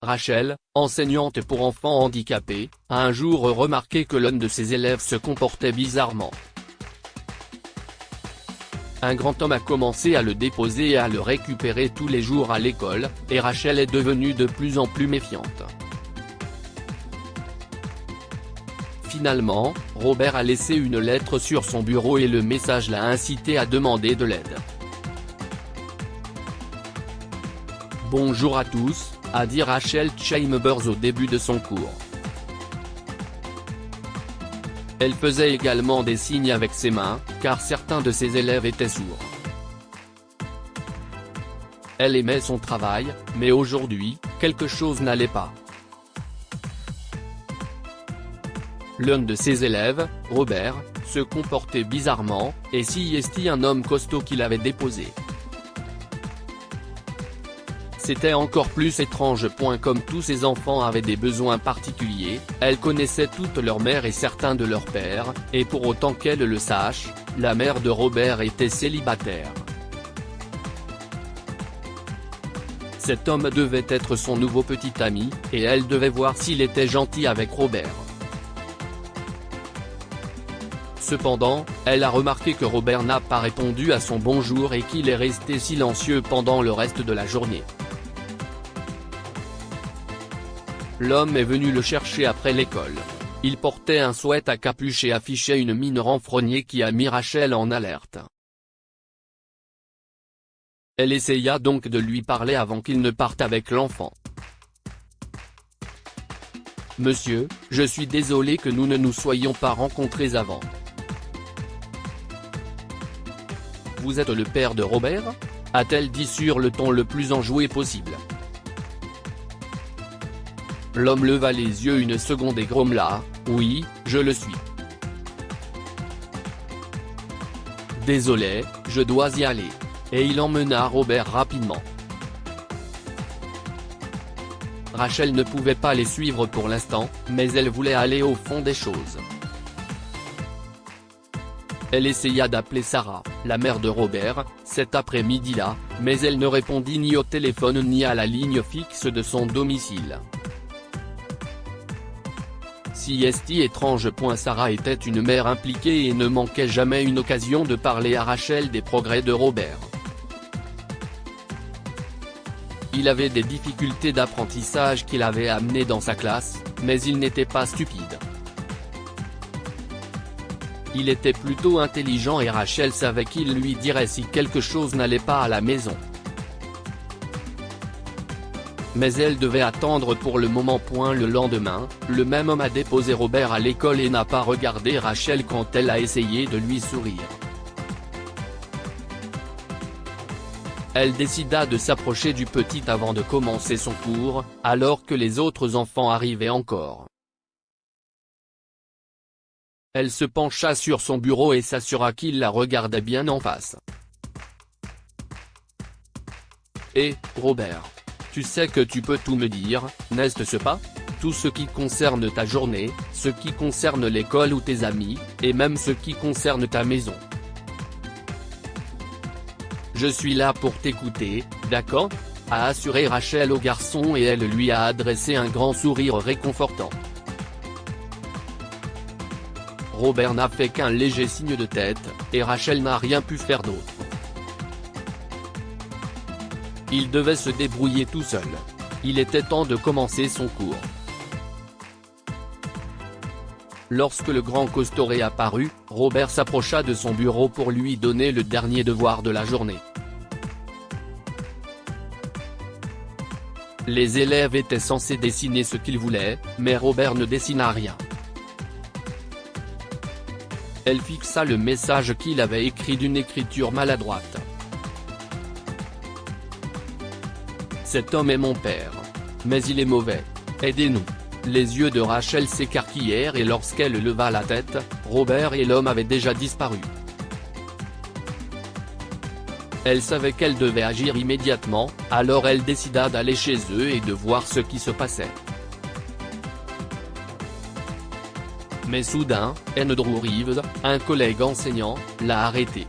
Rachel, enseignante pour enfants handicapés, a un jour remarqué que l'un de ses élèves se comportait bizarrement. Un grand homme a commencé à le déposer et à le récupérer tous les jours à l'école, et Rachel est devenue de plus en plus méfiante. Finalement, Robert a laissé une lettre sur son bureau et le message l'a incité à demander de l'aide. Bonjour à tous, a dit Rachel Chambers au début de son cours. Elle faisait également des signes avec ses mains, car certains de ses élèves étaient sourds. Elle aimait son travail, mais aujourd'hui, quelque chose n'allait pas. L'un de ses élèves, Robert, se comportait bizarrement, et c'était un homme costaud qui l'avait déposé. C'était encore plus étrange. Comme tous ses enfants avaient des besoins particuliers, elle connaissait toutes leurs mères et certains de leurs pères, et pour autant qu'elle le sache, la mère de Robert était célibataire. Cet homme devait être son nouveau petit ami, et elle devait voir s'il était gentil avec Robert. Cependant, elle a remarqué que Robert n'a pas répondu à son bonjour et qu'il est resté silencieux pendant le reste de la journée. L'homme est venu le chercher après l'école. Il portait un sweat à capuche et affichait une mine renfrognée qui a mis Rachel en alerte. Elle essaya donc de lui parler avant qu'il ne parte avec l'enfant. « Monsieur, je suis désolé que nous ne nous soyons pas rencontrés avant. Vous êtes le père de Robert ?» a-t-elle dit sur le ton le plus enjoué possible. L'homme leva les yeux une seconde et grommela, « Oui, je le suis. Désolé, je dois y aller. » Et il emmena Robert rapidement. Rachel ne pouvait pas les suivre pour l'instant, mais elle voulait aller au fond des choses. Elle essaya d'appeler Sarah, la mère de Robert, cet après-midi-là, mais elle ne répondit ni au téléphone ni à la ligne fixe de son domicile. Étrange. Sarah était une mère impliquée et ne manquait jamais une occasion de parler à Rachel des progrès de Robert. Il avait des difficultés d'apprentissage qu'il avait amenées dans sa classe, mais il n'était pas stupide. Il était plutôt intelligent et Rachel savait qu'il lui dirait si quelque chose n'allait pas à la maison. Mais elle devait attendre pour le moment. Le lendemain, le même homme a déposé Robert à l'école et n'a pas regardé Rachel quand elle a essayé de lui sourire. Elle décida de s'approcher du petit avant de commencer son cours, alors que les autres enfants arrivaient encore. Elle se pencha sur son bureau et s'assura qu'il la regardait bien en face. « Hé, Robert. Tu sais que tu peux tout me dire, n'est-ce pas? Tout ce qui concerne ta journée, ce qui concerne l'école ou tes amis, et même ce qui concerne ta maison. Je suis là pour t'écouter, d'accord ?» a assuré Rachel au garçon et elle lui a adressé un grand sourire réconfortant. Robert n'a fait qu'un léger signe de tête, et Rachel n'a rien pu faire d'autre. Il devait se débrouiller tout seul. Il était temps de commencer son cours. Lorsque le grand costaud apparut, Robert s'approcha de son bureau pour lui donner le dernier devoir de la journée. Les élèves étaient censés dessiner ce qu'ils voulaient, mais Robert ne dessina rien. Elle fixa le message qu'il avait écrit d'une écriture maladroite. Cet homme est mon père. Mais il est mauvais. Aidez-nous. Les yeux de Rachel s'écarquillèrent et lorsqu'elle leva la tête, Robert et l'homme avaient déjà disparu. Elle savait qu'elle devait agir immédiatement, alors elle décida d'aller chez eux et de voir ce qui se passait. Mais soudain, Andrew Reeves, un collègue enseignant, l'a arrêté.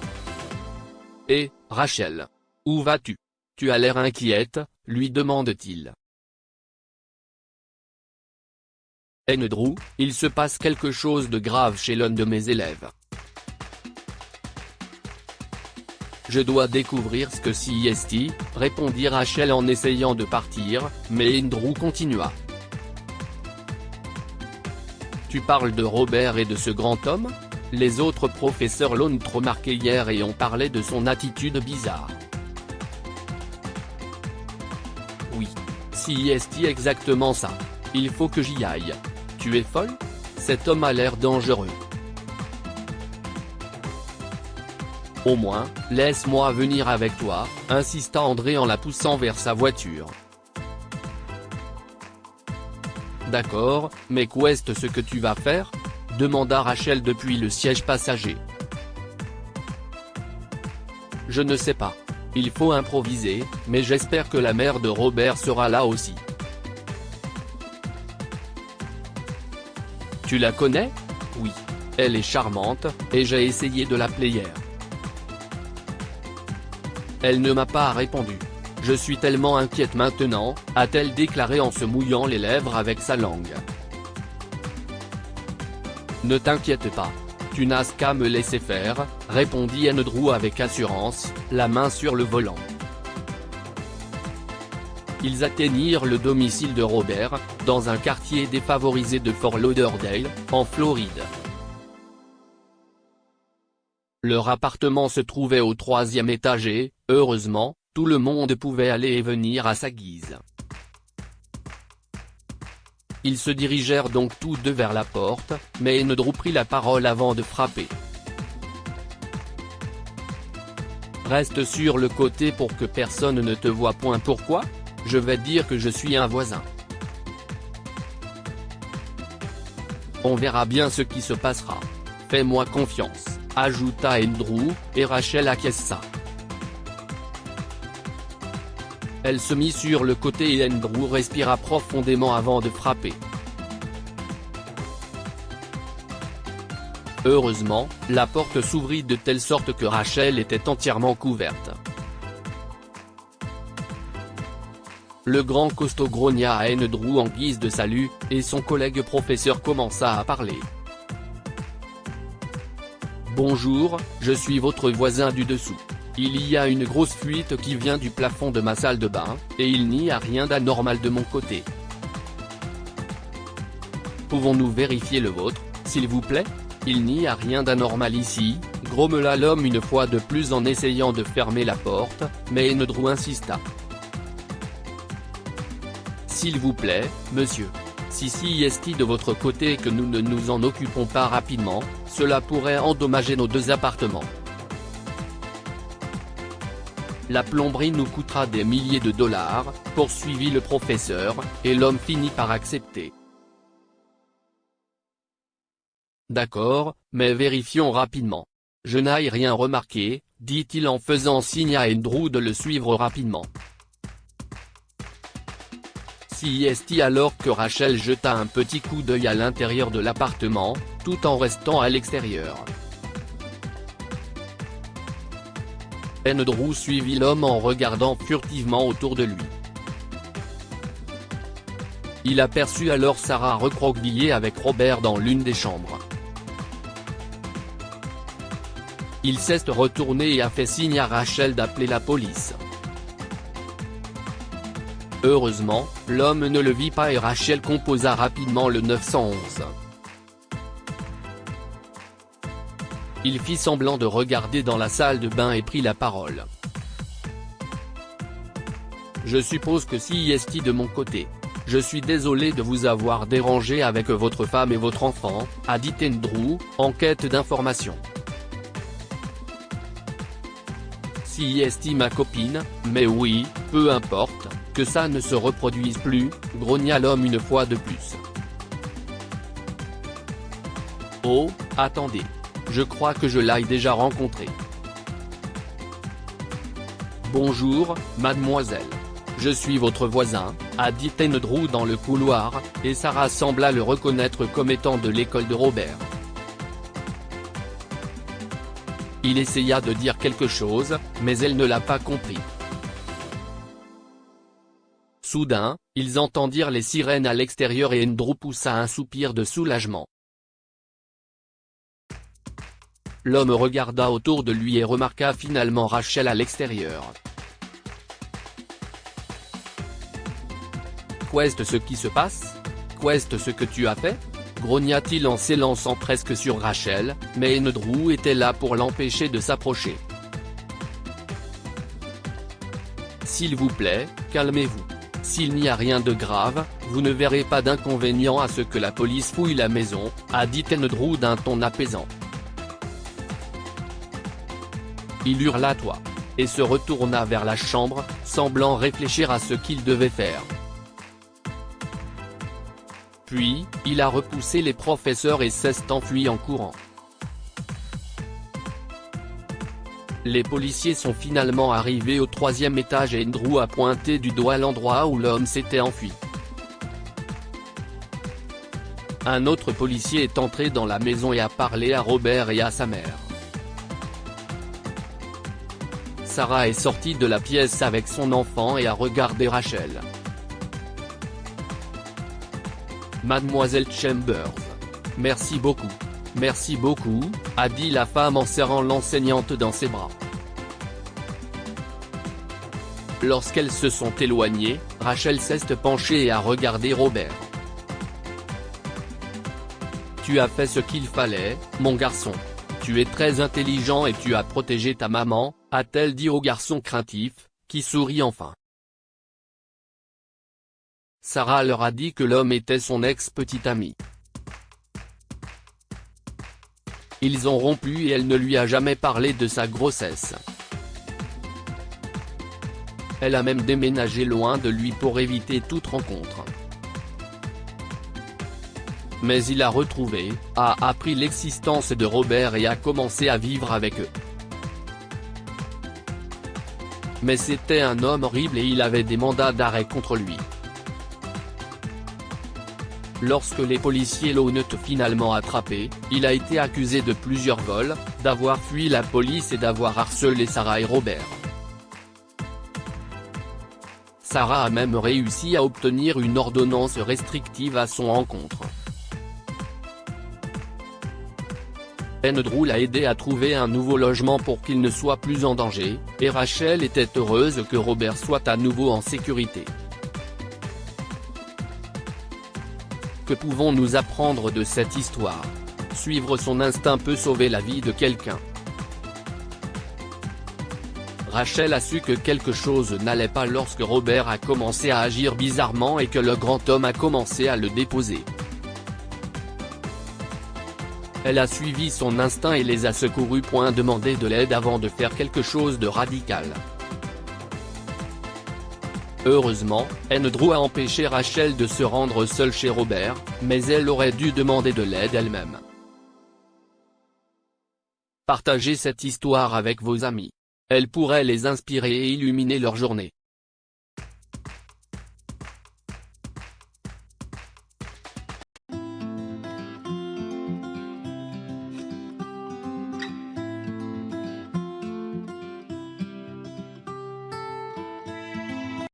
« Hé, Rachel. Où vas-tu? Tu as l'air inquiète, lui demande-t-il. Andrew, il se passe quelque chose de grave chez l'un de mes élèves. Je dois découvrir ce que c'est, répondit Rachel en essayant de partir, mais Andrew continua. Tu parles de Robert et de ce grand homme ? Les autres professeurs l'ont remarqué hier et ont parlé de son attitude bizarre. Oui. C'est exactement ça. Il faut que j'y aille. Tu es folle ? Cet homme a l'air dangereux. Au moins, laisse-moi venir avec toi, insista André en la poussant vers sa voiture. D'accord, mais qu'est-ce que tu vas faire ? Demanda Rachel depuis le siège passager. Je ne sais pas. Il faut improviser, mais j'espère que la mère de Robert sera là aussi. Tu la connais ? Oui. Elle est charmante, et j'ai essayé de l'appeler hier. Elle ne m'a pas répondu. Je suis tellement inquiète maintenant, a-t-elle déclaré en se mouillant les lèvres avec sa langue. Ne t'inquiète pas. Tu n'as qu'à me laisser faire, répondit Andrew avec assurance, la main sur le volant. Ils atteignirent le domicile de Robert, dans un quartier défavorisé de Fort Lauderdale, en Floride. Leur appartement se trouvait au 3e étage et, heureusement, tout le monde pouvait aller et venir à sa guise. Ils se dirigèrent donc tous deux vers la porte, mais Andrew prit la parole avant de frapper. Reste sur le côté pour que personne ne te voie point. Pourquoi ? Je vais dire que je suis un voisin. On verra bien ce qui se passera. Fais-moi confiance, ajouta Andrew, et Rachel acquiesça. Elle se mit sur le côté et Andrew respira profondément avant de frapper. Heureusement, la porte s'ouvrit de telle sorte que Rachel était entièrement couverte. Le grand costaud grogna à Andrew en guise de salut, et son collègue professeur commença à parler. « Bonjour, je suis votre voisin du dessous. Il y a une grosse fuite qui vient du plafond de ma salle de bain, et il n'y a rien d'anormal de mon côté. Pouvons-nous vérifier le vôtre, s'il vous plaît ? Il n'y a rien d'anormal ici, grommela l'homme une fois de plus en essayant de fermer la porte, mais Andrew insista. S'il vous plaît, monsieur. Si c'est de votre côté et que nous ne nous en occupons pas rapidement, cela pourrait endommager nos deux appartements. La plomberie nous coûtera des milliers de dollars, poursuivit le professeur, et l'homme finit par accepter. D'accord, mais vérifions rapidement. Je n'ai rien remarqué, dit-il en faisant signe à Andrew de le suivre rapidement. C'est alors que Rachel jeta un petit coup d'œil à l'intérieur de l'appartement, tout en restant à l'extérieur. Andrew suivit l'homme en regardant furtivement autour de lui. Il aperçut alors Sarah recroquevillée avec Robert dans l'une des chambres. Il s'est retourné et a fait signe à Rachel d'appeler la police. Heureusement, l'homme ne le vit pas et Rachel composa rapidement le 911. Il fit semblant de regarder dans la salle de bain et prit la parole. « Je suppose que c'est de mon côté. Je suis désolé de vous avoir dérangé avec votre femme et votre enfant, a dit Andrew, en quête d'informations. C'est ma copine, mais oui, peu importe, que ça ne se reproduise plus, grogna l'homme une fois de plus. Oh, attendez. Je crois que je l'ai déjà rencontré. Bonjour, mademoiselle. Je suis votre voisin, a dit Andrew dans le couloir, et Sarah sembla le reconnaître comme étant de l'école de Robert. Il essaya de dire quelque chose, mais elle ne l'a pas compris. Soudain, ils entendirent les sirènes à l'extérieur et Andrew poussa un soupir de soulagement. L'homme regarda autour de lui et remarqua finalement Rachel à l'extérieur. Qu'est-ce qui se passe? Qu'est-ce que tu as fait? Grogna-t-il en s'élançant presque sur Rachel, mais Andrew était là pour l'empêcher de s'approcher. S'il vous plaît, calmez-vous. S'il n'y a rien de grave, vous ne verrez pas d'inconvénient à ce que la police fouille la maison, a dit Andrew d'un ton apaisant. Il hurla « Toi !» et se retourna vers la chambre, semblant réfléchir à ce qu'il devait faire. Puis, il a repoussé les professeurs et s'est enfui en courant. Les policiers sont finalement arrivés au 3e étage et Andrew a pointé du doigt l'endroit où l'homme s'était enfui. Un autre policier est entré dans la maison et a parlé à Robert et à sa mère. Sarah est sortie de la pièce avec son enfant et a regardé Rachel. Mademoiselle Chambers. Merci beaucoup. Merci beaucoup, a dit la femme en serrant l'enseignante dans ses bras. Lorsqu'elles se sont éloignées, Rachel s'est penchée et a regardé Robert. Tu as fait ce qu'il fallait, mon garçon. Tu es très intelligent et tu as protégé ta maman, a-t-elle dit au garçon craintif, qui sourit enfin. Sarah leur a dit que l'homme était son ex-petit ami. Ils ont rompu et elle ne lui a jamais parlé de sa grossesse. Elle a même déménagé loin de lui pour éviter toute rencontre. Mais il a retrouvé, a appris l'existence de Robert et a commencé à vivre avec eux. Mais c'était un homme horrible et il avait des mandats d'arrêt contre lui. Lorsque les policiers l'ont finalement attrapé, il a été accusé de plusieurs vols, d'avoir fui la police et d'avoir harcelé Sarah et Robert. Sarah a même réussi à obtenir une ordonnance restrictive à son encontre. Andrew l'a aidé à trouver un nouveau logement pour qu'il ne soit plus en danger, et Rachel était heureuse que Robert soit à nouveau en sécurité. Que pouvons-nous apprendre de cette histoire? Suivre son instinct peut sauver la vie de quelqu'un. Rachel a su que quelque chose n'allait pas lorsque Robert a commencé à agir bizarrement et que le grand homme a commencé à le déposer. Elle a suivi son instinct et les a secourus. Demandé de l'aide avant de faire quelque chose de radical. Heureusement, Andrew a empêché Rachel de se rendre seule chez Robert, mais elle aurait dû demander de l'aide elle-même. Partagez cette histoire avec vos amis. Elle pourrait les inspirer et illuminer leur journée.